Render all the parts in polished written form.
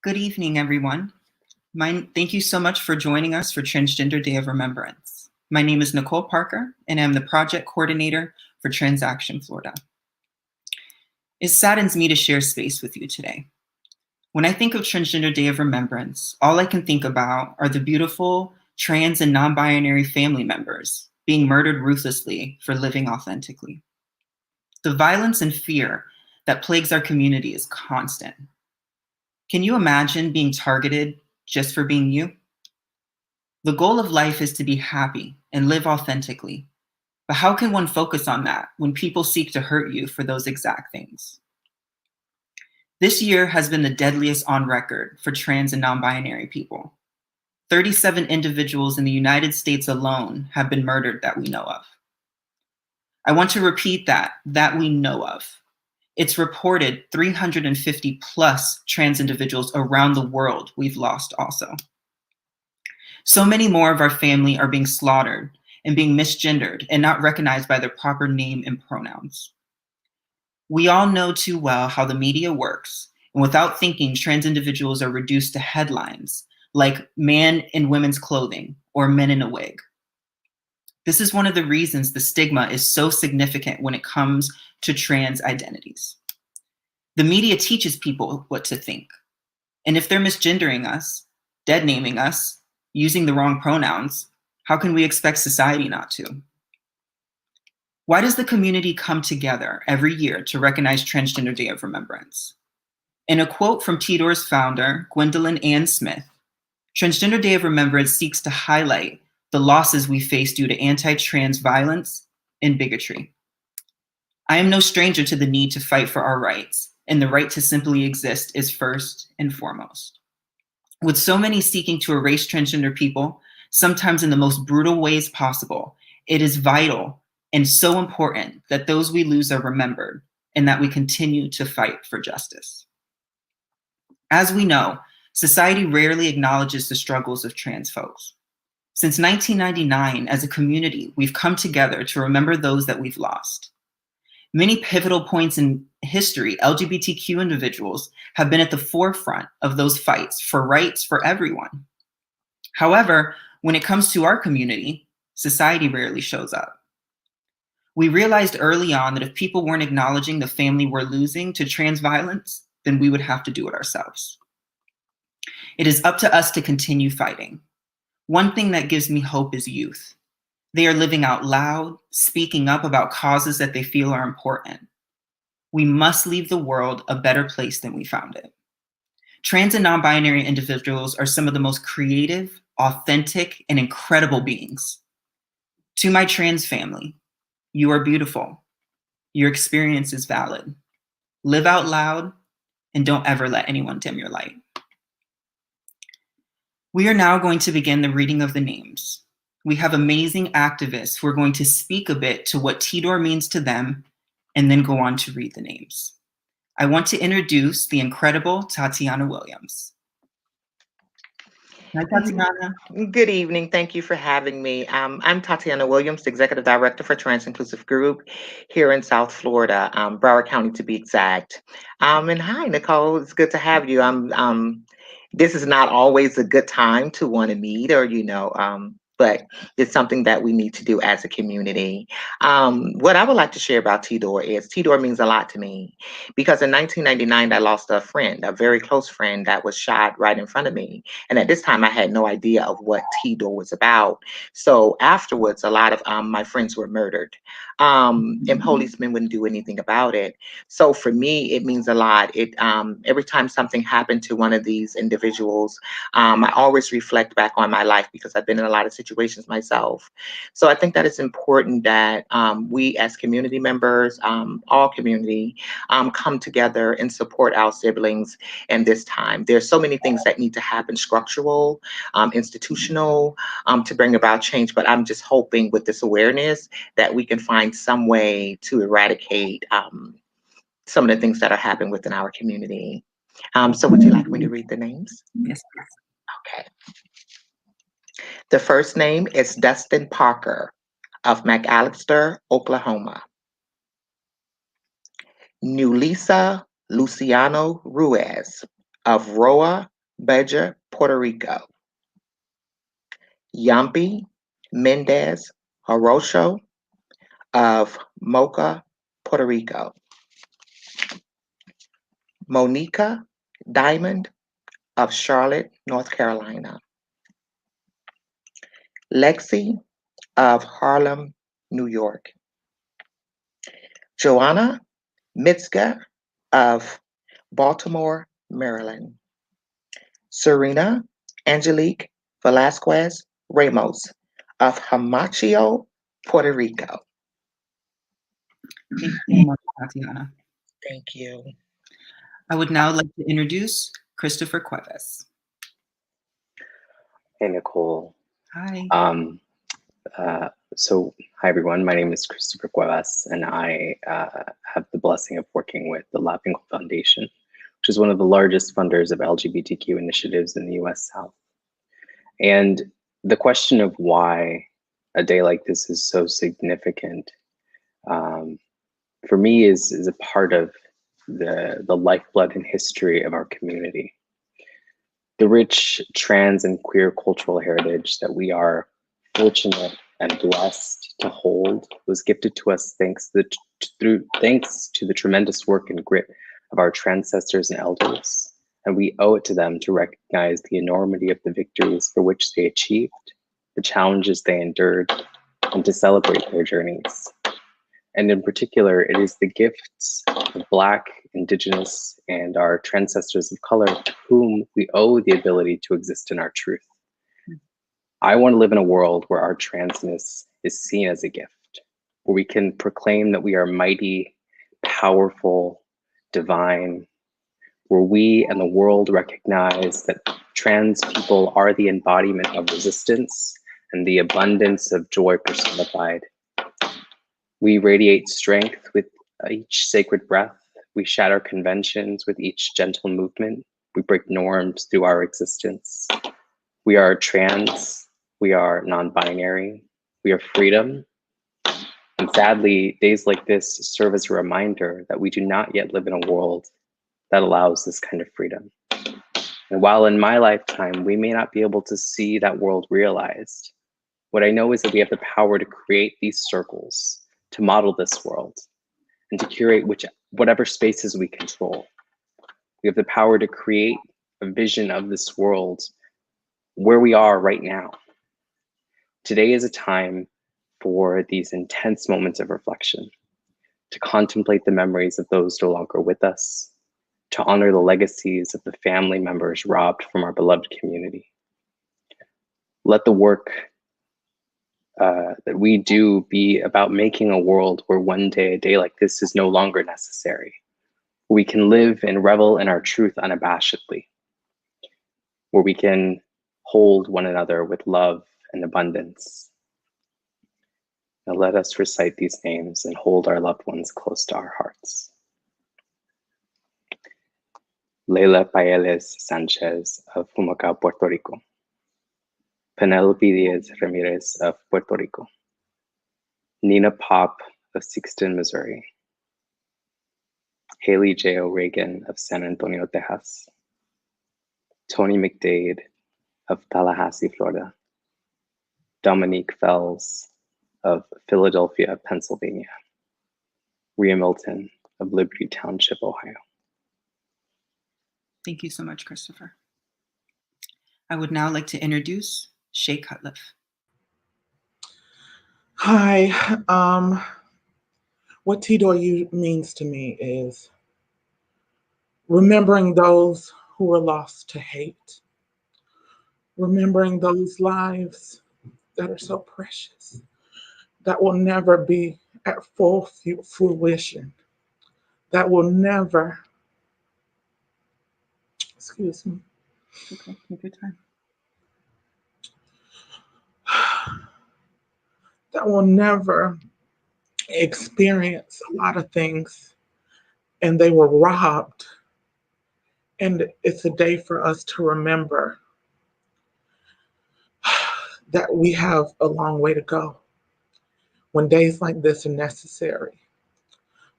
Good evening, everyone. Thank you so much for joining us for Transgender Day of Remembrance. My name is Nicole Parker, and I'm the project coordinator for Transaction Florida. It saddens me to share space with you today. When I think of Transgender Day of Remembrance, all I can think about are the beautiful trans and non-binary family members being murdered ruthlessly for living authentically. The violence and fear that plagues our community is constant. Can you imagine being targeted just for being you? The goal of life is to be happy and live authentically. But how can one focus on that when people seek to hurt you for those exact things? This year has been the deadliest on record for trans and non-binary people. 37 individuals in the United States alone have been murdered that we know of. I want to repeat that we know of. It's reported 350 plus trans individuals around the world we've lost also. So many more of our family are being slaughtered and being misgendered and not recognized by their proper name and pronouns. We all know too well how the media works, and without thinking, trans individuals are reduced to headlines like man in women's clothing or men in a wig. This is one of the reasons the stigma is so significant when it comes to trans identities. The media teaches people what to think. And if they're misgendering us, dead naming us, using the wrong pronouns, how can we expect society not to? Why does the community come together every year to recognize Transgender Day of Remembrance? In a quote from TDOR's founder, Gwendolyn Ann Smith, Transgender Day of Remembrance seeks to highlight the losses we face due to anti-trans violence and bigotry. I am no stranger to the need to fight for our rights, and the right to simply exist is first and foremost. With so many seeking to erase transgender people, sometimes in the most brutal ways possible, it is vital and so important that those we lose are remembered and that we continue to fight for justice. As we know, society rarely acknowledges the struggles of trans folks. Since 1999, as a community, we've come together to remember those that we've lost. Many pivotal points in history, LGBTQ individuals have been at the forefront of those fights for rights for everyone. However, when it comes to our community, society rarely shows up. We realized early on that if people weren't acknowledging the family we're losing to trans violence, then we would have to do it ourselves. It is up to us to continue fighting. One thing that gives me hope is youth. They are living out loud, speaking up about causes that they feel are important. We must leave the world a better place than we found it. Trans and non-binary individuals are some of the most creative, authentic, and incredible beings. To my trans family, you are beautiful. Your experience is valid. Live out loud, and don't ever let anyone dim your light. We are now going to begin the reading of the names. We have amazing activists who are going to speak a bit to what TDOR means to them and then go on to read the names. I want to introduce the incredible Tatiana Williams. Hi, Tatiana. Good evening. Thank you for having me. I'm Tatiana Williams, Executive Director for Trans Inclusive Group here in South Florida, Broward County to be exact. And hi, Nicole. It's good to have you. This is not always a good time to want to meet or, but it's something that we need to do as a community. What I would like to share about TDOR is TDOR means a lot to me because in 1999, I lost a friend, a very close friend that was shot right in front of me. And at this time, I had no idea of what TDOR was about. So afterwards, a lot of my friends were murdered and policemen wouldn't do anything about it. So for me, it means a lot. Every time something happened to one of these individuals, I always reflect back on my life because I've been in a lot of situations myself. So I think that it's important that we as community members, all community, come together and support our siblings in this time. There's so many things that need to happen, structural, institutional, to bring about change. But I'm just hoping with this awareness that we can find some way to eradicate some of the things that are happening within our community. So would you like me to read the names? Yes. Okay. The first name is Dustin Parker of McAllister, Oklahoma. Nulisa Luciano Ruiz of Roa, Beja, Puerto Rico. Yampi Mendez Jarocho of Mocha, Puerto Rico. Monica Diamond of Charlotte, North Carolina. Lexi of Harlem, New York. Joanna Mitzka of Baltimore, Maryland. Serena Angelique Velasquez Ramos of Hamachio, Puerto Rico. Thank you so much, Tatiana. Thank you. I would now like to introduce Christopher Cuevas. Hey, Nicole. Hi. Hi, everyone. My name is Christopher Cuevas, and I have the blessing of working with the Laughing Foundation, which is one of the largest funders of LGBTQ initiatives in the US South. And the question of why a day like this is so significant for me is a part of the lifeblood and history of our community. The rich trans and queer cultural heritage that we are fortunate and blessed to hold was gifted to us thanks to the tremendous work and grit of our ancestors and elders. And we owe it to them to recognize the enormity of the victories for which they achieved, the challenges they endured, and to celebrate their journeys. And in particular, it is the gifts of Black, Indigenous, and our ancestors of color to whom we owe the ability to exist in our truth. I want to live in a world where our transness is seen as a gift, where we can proclaim that we are mighty, powerful, divine, where we and the world recognize that trans people are the embodiment of resistance and the abundance of joy personified. We radiate strength with each sacred breath. We shatter conventions with each gentle movement. We break norms through our existence. We are trans. We are non-binary. We are freedom. And sadly, days like this serve as a reminder that we do not yet live in a world that allows this kind of freedom. And while in my lifetime, we may not be able to see that world realized, what I know is that we have the power to create these circles, to model this world, and to curate whatever spaces we control. We have the power to create a vision of this world where we are right now. Today is a time for these intense moments of reflection, to contemplate the memories of those no longer with us, to honor the legacies of the family members robbed from our beloved community. Let the work that we do be about making a world where one day, a day like this is no longer necessary, where we can live and revel in our truth unabashedly, where we can hold one another with love and abundance. Now let us recite these names and hold our loved ones close to our hearts. Leila Payeles Sanchez of Humacao, Puerto Rico. Penelope Diaz Ramirez of Puerto Rico. Nina Pop of Sixton, Missouri. Haley J. O'Regan of San Antonio, Texas. Tony McDade of Tallahassee, Florida. Dominique Fells of Philadelphia, Pennsylvania. Rhea Milton of Liberty Township, Ohio. Thank you so much, Christopher. I would now like to introduce Shay Cutliff. Hi. What TDOU means to me is remembering those who were lost to hate, remembering those lives that are so precious, that will never be at full fruition, that will never, excuse me. Okay, take your time. That will never experience a lot of things, and they were robbed. And it's a day for us to remember that we have a long way to go. When days like this are necessary,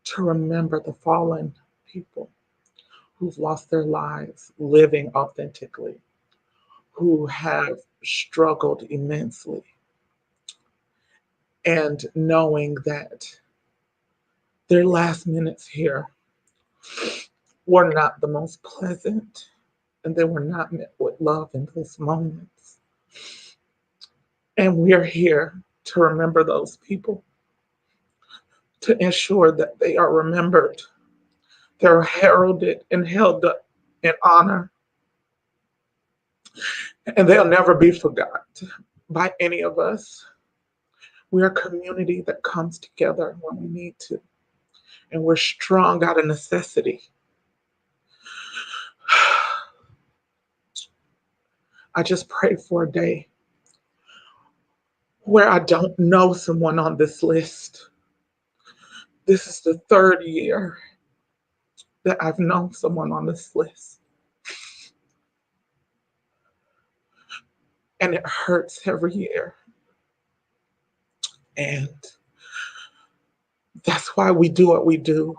to remember the fallen people who've lost their lives living authentically, who have struggled immensely, and knowing that their last minutes here were not the most pleasant, and they were not met with love in those moments. And we are here to remember those people, to ensure that they are remembered, they're heralded and held up in honor, and they'll never be forgotten by any of us. We are a community that comes together when we need to, and we're strong out of necessity. I just pray for a day where I don't know someone on this list. This is the third year that I've known someone on this list. And it hurts every year. And that's why we do what we do.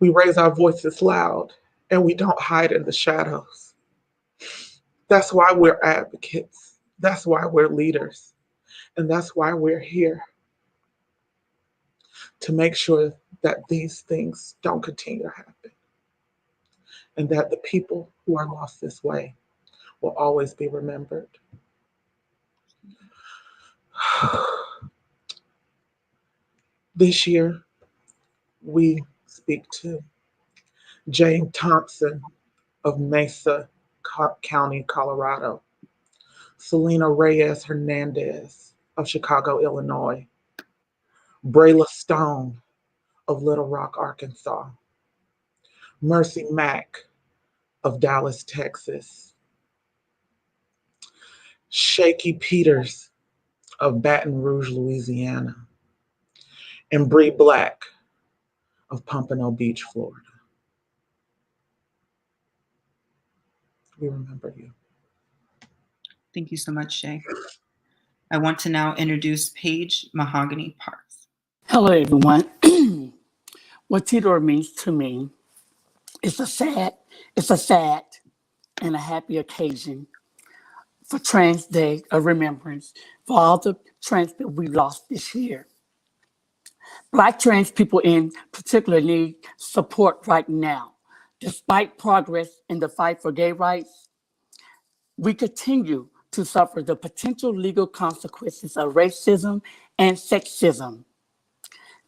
We raise our voices loud and we don't hide in the shadows. That's why we're advocates. That's why we're leaders. And that's why we're here, to make sure that these things don't continue to happen, and that the people who are lost this way will always be remembered. This year, we speak to Jane Thompson of Mesa County, Colorado, Selena Reyes Hernandez of Chicago, Illinois, Brayla Stone of Little Rock, Arkansas, Mercy Mack of Dallas, Texas, Shaky Peters of Baton Rouge, Louisiana, and Bree Black of Pompano Beach, Florida. We remember you. Thank you so much, Shay. I want to now introduce Paige Mahogany Parks. Hello, everyone. What Tidor means to me is a sad and a happy occasion for Trans Day of Remembrance for all the trans people we lost this year. Black trans people in particular need support right now. Despite progress in the fight for gay rights, we continue to suffer the potential legal consequences of racism and sexism.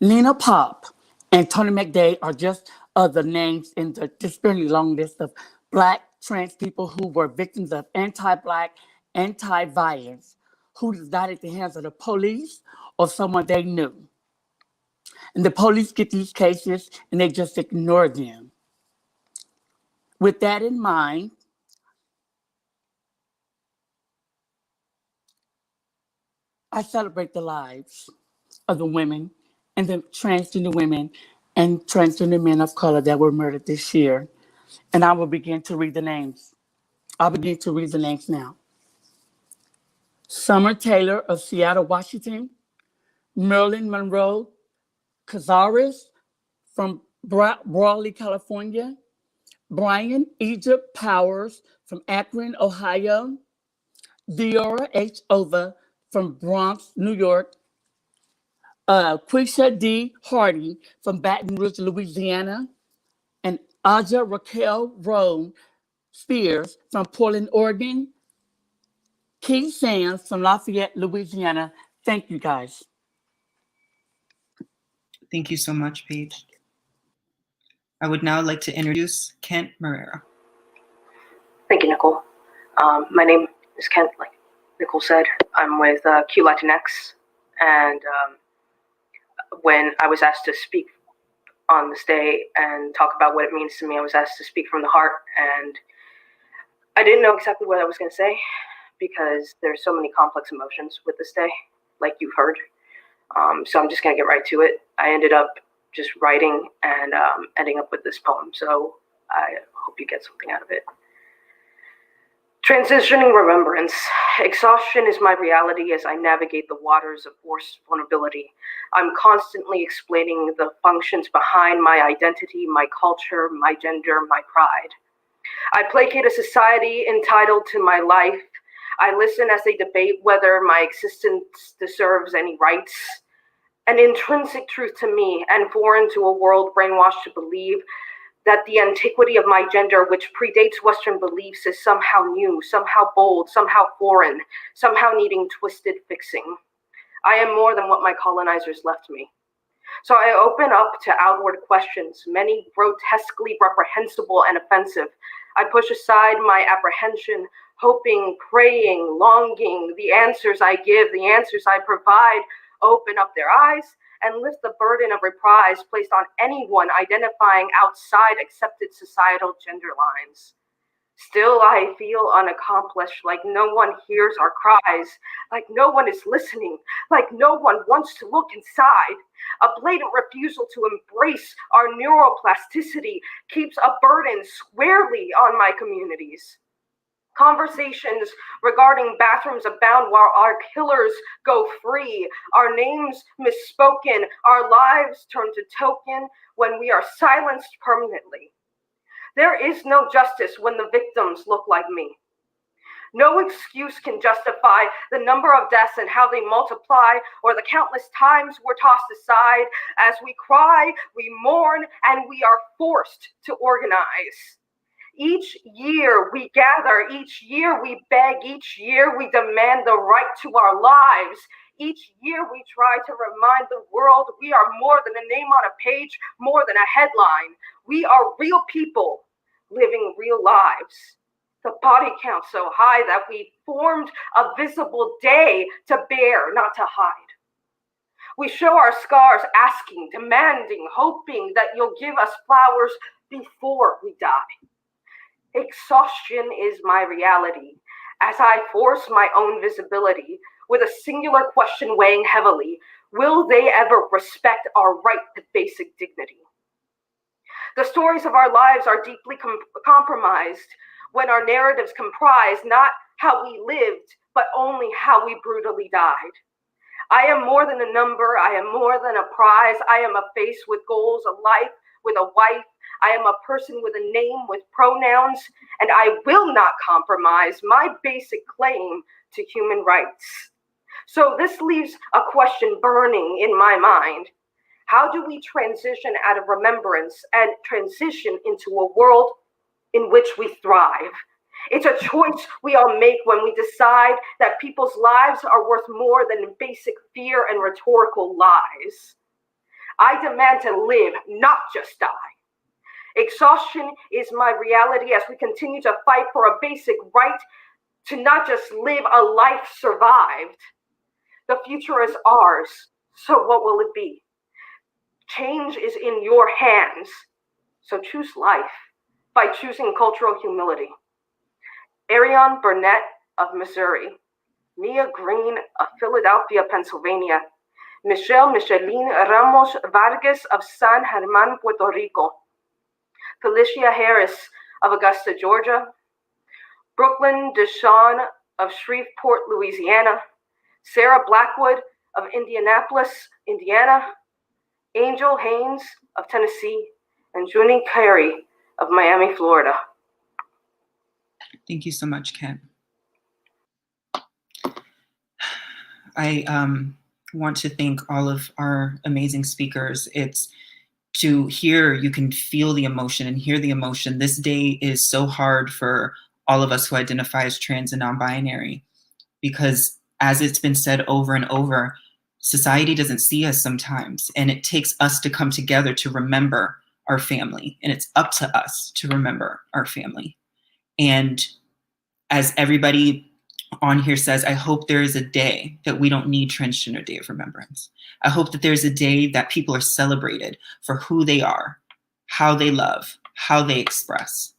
Lena Pop and Tony McDade are just other names in the disparately long list of Black trans people who were victims of anti-Black, anti-violence, who died at the hands of the police or someone they knew. And the police get these cases and they just ignore them. With that in mind, I celebrate the lives of the women and the transgender women and transgender men of color that were murdered this year. And I will begin to read the names. I'll begin to read the names now. Summer Taylor of Seattle, Washington. Marilyn Monroe Cazares from Brawley, California. Brian Egypt Powers from Akron, Ohio. Diora H. Ova from Bronx, New York. Quisha D. Hardy from Baton Rouge, Louisiana. And Aja Raquel Roan Spears from Portland, Oregon. Keith Sands from Lafayette, Louisiana. Thank you, guys. Thank you so much, Paige. I would now like to introduce Kent Marrero. Thank you, Nicole. My name is Kent, like Nicole said. I'm with Q Latinx, and when I was asked to speak on this day and talk about what it means to me, I was asked to speak from the heart, and I didn't know exactly what I was going to say because there's so many complex emotions with this day, like you've heard. So I'm just going to get right to it. I ended up just writing and ending up with this poem, so I hope you get something out of it. Transitioning remembrance. Exhaustion is my reality as I navigate the waters of forced vulnerability. I'm constantly explaining the functions behind my identity, my culture, my gender, my pride. I placate a society entitled to my life. I listen as they debate whether my existence deserves any rights. An intrinsic truth to me and foreign to a world brainwashed to believe that the antiquity of my gender, which predates Western beliefs, is somehow new, somehow bold, somehow foreign, somehow needing twisted fixing. I am more than what my colonizers left me. So I open up to outward questions, many grotesquely reprehensible and offensive. I push aside my apprehension, hoping, praying, longing. The answers I give, the answers I provide, open up their eyes and lift the burden of reprise placed on anyone identifying outside accepted societal gender lines. Still, I feel unaccomplished, like no one hears our cries, like no one is listening, like no one wants to look inside. A blatant refusal to embrace our neuroplasticity keeps a burden squarely on my communities. Conversations regarding bathrooms abound while our killers go free, our names misspoken, our lives turn to token when we are silenced permanently. There is no justice when the victims look like me. No excuse can justify the number of deaths and how they multiply, or the countless times we're tossed aside. As we cry, we mourn, and we are forced to organize. Each year we gather, each year we beg, each year we demand the right to our lives. Each year we try to remind the world we are more than a name on a page, more than a headline. We are real people living real lives. The body count so high that we formed a visible day to bear, not to hide. We show our scars asking, demanding, hoping that you'll give us flowers before we die. Exhaustion is my reality as I force my own visibility with a singular question weighing heavily. Will they ever respect our right to basic dignity? The stories of our lives are deeply compromised when our narratives comprise not how we lived, but only how we brutally died. I am more than a number. I am more than a prize. I am a face with goals, a life with a wife. I am a person with a name, with pronouns, and I will not compromise my basic claim to human rights. So this leaves a question burning in my mind. How do we transition out of remembrance and transition into a world in which we thrive? It's a choice we all make when we decide that people's lives are worth more than basic fear and rhetorical lies. I demand to live, not just die. Exhaustion is my reality as we continue to fight for a basic right to not just live a life survived. The future is ours, so what will it be? Change is in your hands, so choose life by choosing cultural humility. Ariane Burnett of Missouri, Mia Green of Philadelphia, Pennsylvania, Micheline Ramos Vargas of San Germán, Puerto Rico, Felicia Harris of Augusta, Georgia, Brooklyn Deshawn of Shreveport, Louisiana, Sarah Blackwood of Indianapolis, Indiana, Angel Haynes of Tennessee, and Junie Carey of Miami, Florida. Thank you so much, Ken. I want to thank all of our amazing speakers. It's to hear, you can feel the emotion and hear the emotion. This day is so hard for all of us who identify as trans and non-binary, because as it's been said over and over, society doesn't see us sometimes, and it takes us to come together to remember our family, and it's up to us to remember our family. And as everybody on here says, I hope there is a day that we don't need Transgender Day of Remembrance. I hope that there's a day that people are celebrated for who they are, how they love, how they express.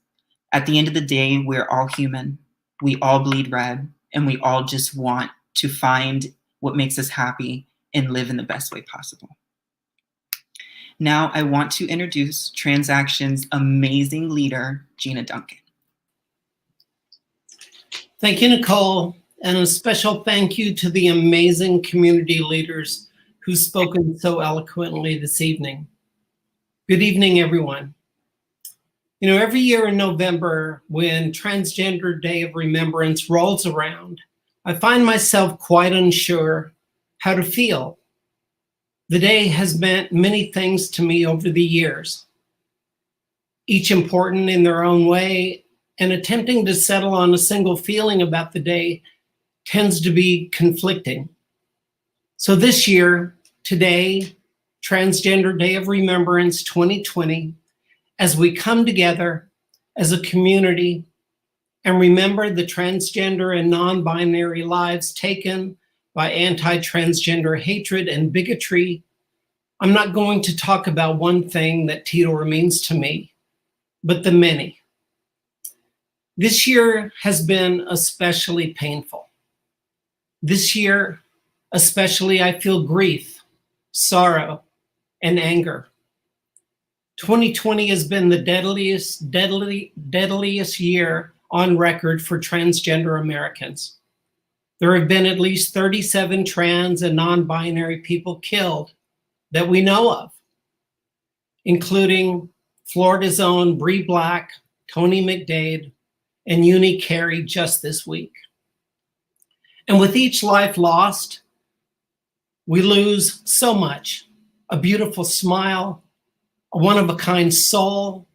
At the end of the day, we're all human. We all bleed red, and we all just want to find what makes us happy and live in the best way possible. Now I want to introduce Transaction's amazing leader, Gina Duncan. Thank you, Nicole, and a special thank you to the amazing community leaders who've spoken so eloquently this evening. Good evening, everyone. You know, every year in November, when Transgender Day of Remembrance rolls around, I find myself quite unsure how to feel. The day has meant many things to me over the years, each important in their own way, and attempting to settle on a single feeling about the day tends to be conflicting. So this year, today, Transgender Day of Remembrance 2020, as we come together as a community and remember the transgender and non-binary lives taken by anti-transgender hatred and bigotry, I'm not going to talk about one thing that Tidor means to me, but the many. This year has been especially painful. This year, especially, I feel grief, sorrow, and anger. 2020 has been the deadliest year on record for transgender Americans. There have been at least 37 trans and non-binary people killed that we know of, including Florida's own Bree Black, Tony McDade, and Uni Carey just this week. And with each life lost, we lose so much: a beautiful smile, a one-of-a-kind soul,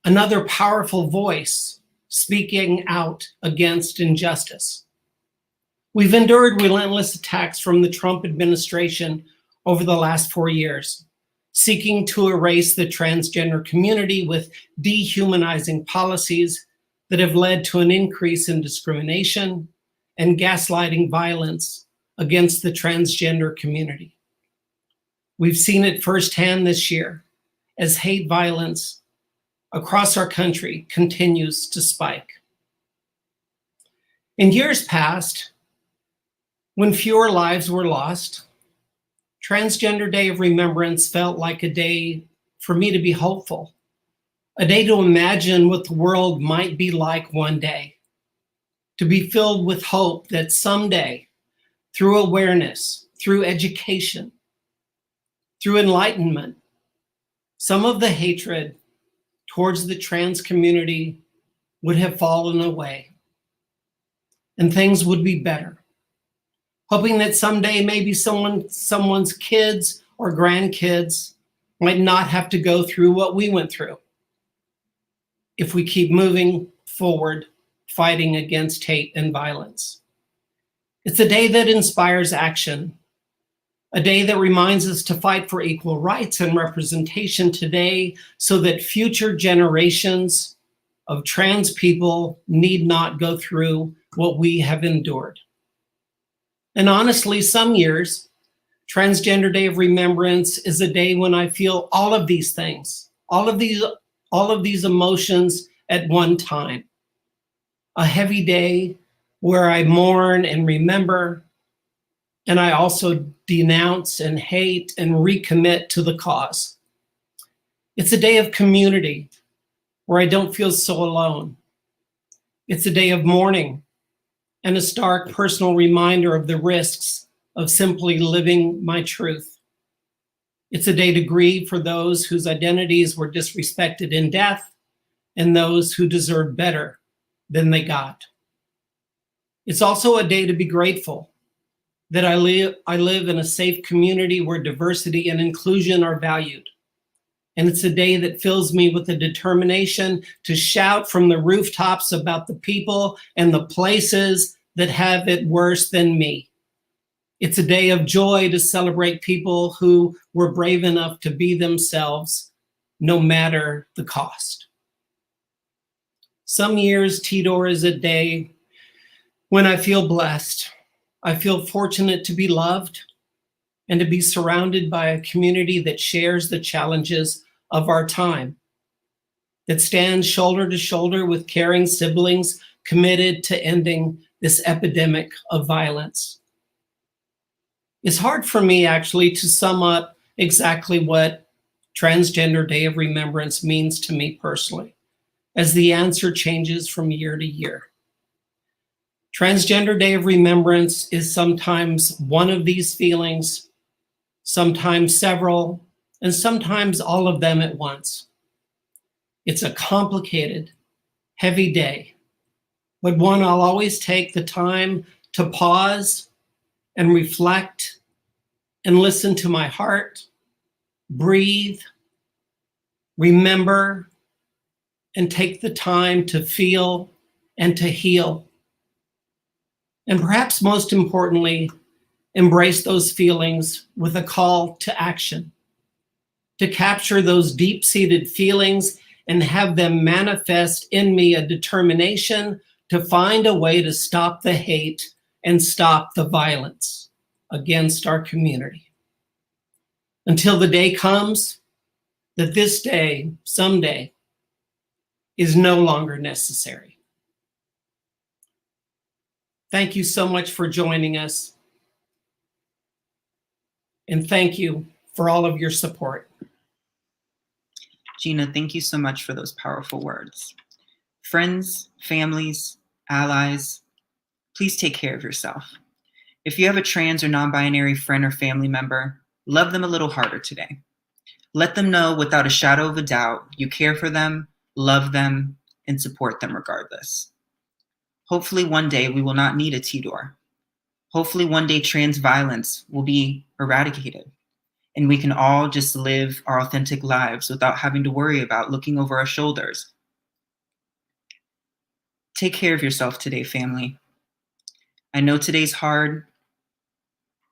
another powerful voice speaking out against injustice. We've endured relentless attacks from the Trump administration over the last 4 years, seeking to erase the transgender community with dehumanizing policies that have led to an increase in discrimination and gaslighting violence against the transgender community. We've seen it firsthand this year as hate violence across our country continues to spike. In years past, when fewer lives were lost, Transgender Day of Remembrance felt like a day for me to be hopeful, a day to imagine what the world might be like one day, to be filled with hope that someday, through awareness, through education, through enlightenment, some of the hatred towards the trans community would have fallen away and things would be better. Hoping that someday maybe someone's kids or grandkids might not have to go through what we went through if we keep moving forward, fighting against hate and violence. It's a day that inspires action, a day that reminds us to fight for equal rights and representation today so that future generations of trans people need not go through what we have endured. And honestly, some years, Transgender Day of Remembrance is a day when I feel all of these things, all of these emotions at one time. A heavy day where I mourn and remember, and I also denounce and hate and recommit to the cause. It's a day of community where I don't feel so alone. It's a day of mourning and a stark personal reminder of the risks of simply living my truth. It's a day to grieve for those whose identities were disrespected in death and those who deserve better than they got. It's also a day to be grateful that I live in a safe community where diversity and inclusion are valued. And it's a day that fills me with the determination to shout from the rooftops about the people and the places that have it worse than me. It's a day of joy to celebrate people who were brave enough to be themselves, no matter the cost. Some years, Tidor is a day when I feel blessed. I feel fortunate to be loved and to be surrounded by a community that shares the challenges of our time, that stands shoulder to shoulder with caring siblings committed to ending this epidemic of violence. It's hard for me actually to sum up exactly what Transgender Day of Remembrance means to me personally, as the answer changes from year to year. Transgender Day of Remembrance is sometimes one of these feelings, sometimes several, and sometimes all of them at once. It's a complicated, heavy day, but one I'll always take the time to pause and reflect and listen to my heart, breathe, remember, and take the time to feel and to heal. And perhaps most importantly, embrace those feelings with a call to action, to capture those deep-seated feelings and have them manifest in me a determination to find a way to stop the hate and stop the violence against our community. Until the day comes that this day, someday, is no longer necessary. Thank you so much for joining us. And thank you for all of your support. Gina, thank you so much for those powerful words. Friends, families, allies, please take care of yourself. If you have a trans or non-binary friend or family member, love them a little harder today. Let them know without a shadow of a doubt you care for them, love them, and support them regardless. Hopefully one day we will not need a TDOR. Hopefully one day trans violence will be eradicated and we can all just live our authentic lives without having to worry about looking over our shoulders. Take care of yourself today, family. I know today's hard,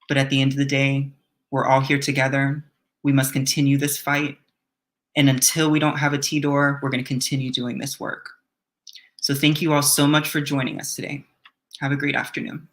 but at the end of the day, we're all here together. We must continue this fight. And until we don't have a TDOR, we're going to continue doing this work. So thank you all so much for joining us today. Have a great afternoon.